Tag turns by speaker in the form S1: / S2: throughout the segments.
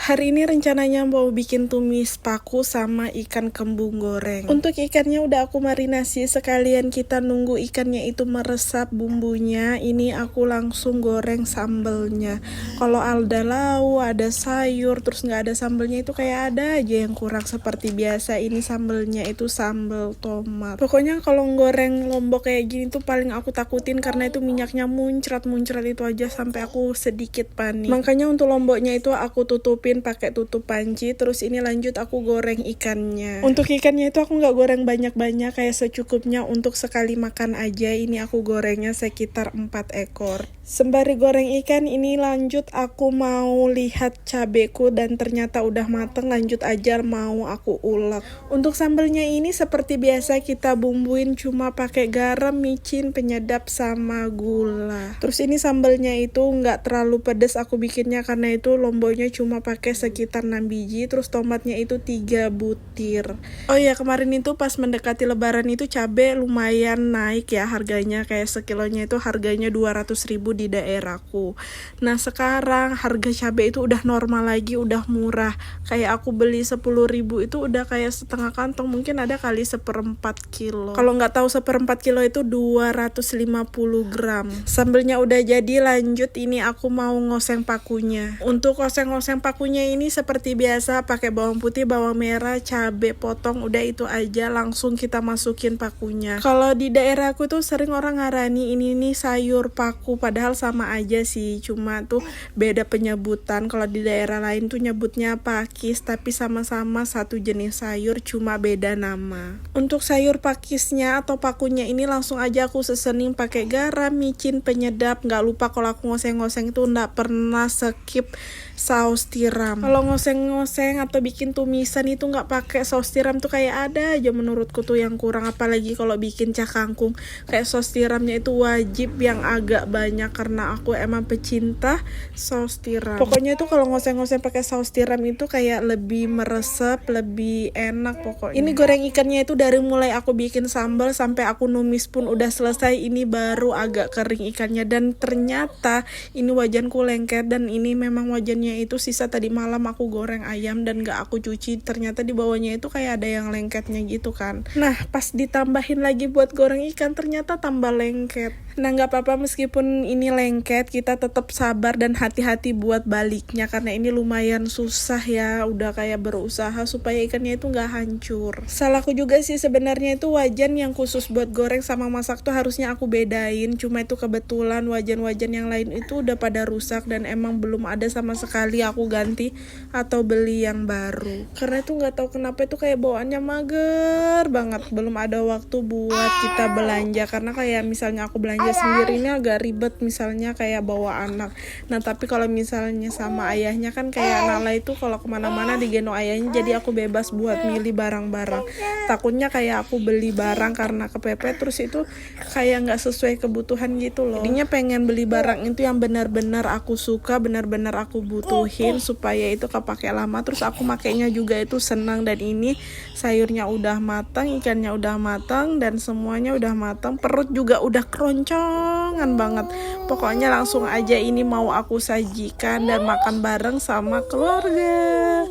S1: Hari ini rencananya mau bikin tumis paku sama ikan kembung goreng. Untuk ikannya udah aku marinasi, sekalian kita nunggu ikannya itu meresap bumbunya. Ini aku langsung goreng sambelnya. Kalau ada lauk, ada sayur, terus nggak ada sambelnya itu kayak ada aja yang kurang. Seperti biasa ini sambelnya itu sambel tomat. Pokoknya kalau goreng lombok kayak gini tuh paling aku takutin karena itu minyaknya muncrat itu aja sampai aku sedikit panik. Makanya untuk lomboknya itu aku tutupin pakai tutup panci, terus ini lanjut aku goreng ikannya. Untuk ikannya itu aku nggak goreng banyak-banyak, kayak secukupnya untuk sekali makan aja. Ini aku gorengnya sekitar 4 ekor. Sembari goreng ikan ini lanjut aku mau lihat cabeku dan ternyata udah mateng, lanjut aja mau aku ulek. Untuk sambelnya ini seperti biasa kita bumbuin cuma pakai garam, micin, penyedap sama gula. Terus ini sambelnya itu nggak terlalu pedas aku bikinnya karena itu lomboknya cuma pakai sekitar 6 biji, terus tomatnya itu 3 butir. Oh ya, kemarin itu pas mendekati lebaran itu cabai lumayan naik ya harganya, kayak sekilonya itu harganya 200.000 di daerahku. Nah sekarang harga cabai itu udah normal lagi, udah murah. Kayak aku beli 10.000 itu udah kayak setengah kantong, mungkin ada kali 1/4 kilo. Kalau nggak tahu 1/4 kilo itu 250 gram. Sambelnya udah jadi, lanjut ini aku mau ngoseng pakunya. Untuk ngoseng pakunya ini seperti biasa pakai bawang putih, bawang merah, cabai potong, udah itu aja langsung kita masukin pakunya. Kalau di daerahku tuh sering orang ngarani ini nih sayur paku, padahal sama aja sih, cuma tuh beda penyebutan. Kalau di daerah lain tuh nyebutnya pakis, tapi sama-sama satu jenis sayur, cuma beda nama. Untuk sayur pakisnya atau pakunya ini langsung aja aku sesening pakai garam, micin, penyedap. Nggak lupa kalau aku ngoseng-ngoseng itu nggak pernah skip saus tiram. Kalau ngoseng-ngoseng atau bikin tumisan itu nggak pakai saus tiram tuh kayak ada aja menurutku tuh yang kurang. Apalagi kalau bikin cah kangkung, kayak saus tiramnya itu wajib yang agak banyak karena aku emang pecinta saus tiram. Pokoknya itu kalau ngoseng-ngoseng pakai saus tiram itu kayak lebih meresap, lebih enak pokoknya. Ini goreng ikannya itu dari mulai aku bikin sambal sampai aku numis pun udah selesai, ini baru agak kering ikannya. Dan ternyata ini wajanku lengket, dan ini memang wajannya itu sisa tadi malam aku goreng ayam dan gak aku cuci. Ternyata di bawahnya itu kayak ada yang lengketnya gitu kan. Nah pas ditambahin lagi buat goreng ikan ternyata tambah lengket. Nah gak apa-apa, meskipun ini lengket kita tetap sabar dan hati-hati buat baliknya karena ini lumayan susah ya. Udah kayak berusaha supaya ikannya itu gak hancur. Salahku juga sih sebenarnya, itu wajan yang khusus buat goreng sama masak tuh harusnya aku bedain, cuma itu kebetulan wajan-wajan yang lain itu udah pada rusak dan emang belum ada sama sekali, aku ganti atau beli yang baru. Karena itu gak tahu kenapa itu kayak bawaannya mager banget, belum ada waktu buat kita belanja. Karena kayak misalnya aku belanja sendiri ini agak ribet, misalnya kayak bawa anak. Nah tapi kalau misalnya sama ayahnya kan kayak Nala itu kalau kemana-mana digendong ayahnya, jadi aku bebas buat milih barang-barang. Takutnya kayak aku beli barang karena kepepet terus itu kayak nggak sesuai kebutuhan gitu loh. Jadinya pengen beli barang itu yang benar-benar aku suka, benar-benar aku butuhin supaya itu kepake lama, terus aku makainya juga itu senang. Dan ini sayurnya udah matang, ikannya udah matang, dan semuanya udah matang. Perut juga udah keroncongan banget. Pokoknya langsung aja ini mau aku sajikan dan makan bareng sama keluarga.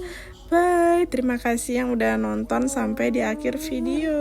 S1: Bye, terima kasih yang udah nonton sampai di akhir video.